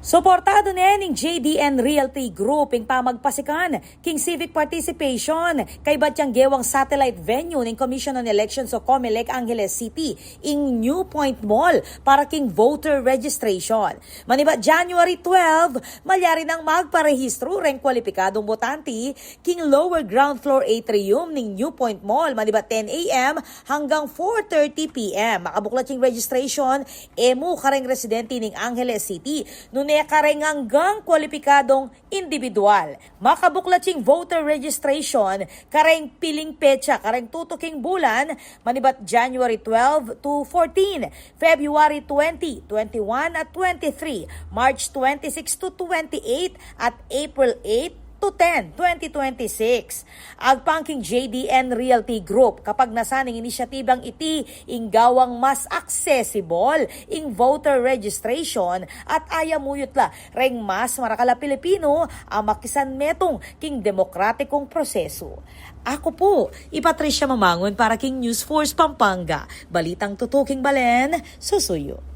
Suportado ning JDN Realty Group ing pamagpasikan king civic participation kay batyang gewang satellite venue ning Commission on Elections o COMELEC Angeles City ing New Point Mall para king voter registration. Maniba January 12, malyari nang magparehistro reng kwalipikadong botante king lower ground floor atrium ning New Point Mall maniba 10 a.m. hanggang 4:30 p.m. Makabuklat king registration emu kareng residente ning Angeles City kareng hanggang kwalipikadong individual. Makabuklating voter registration kareng piling petsa kareng tutuking bulan manibat January 12 to 14, February 20, 21 at 23, March 26 to 28 at April 8 to 10, 2026. Agpangking JDN Realty Group kapag nasaning inisyatibang iti inggawang mas accessible ing voter registration at ayamuyot la reng mas marakala Pilipino ang makisan metong king demokratikong proseso. Ako po, Patricia Mamangon para king News Force Pampanga. Balitang tutuking balen, susuyo.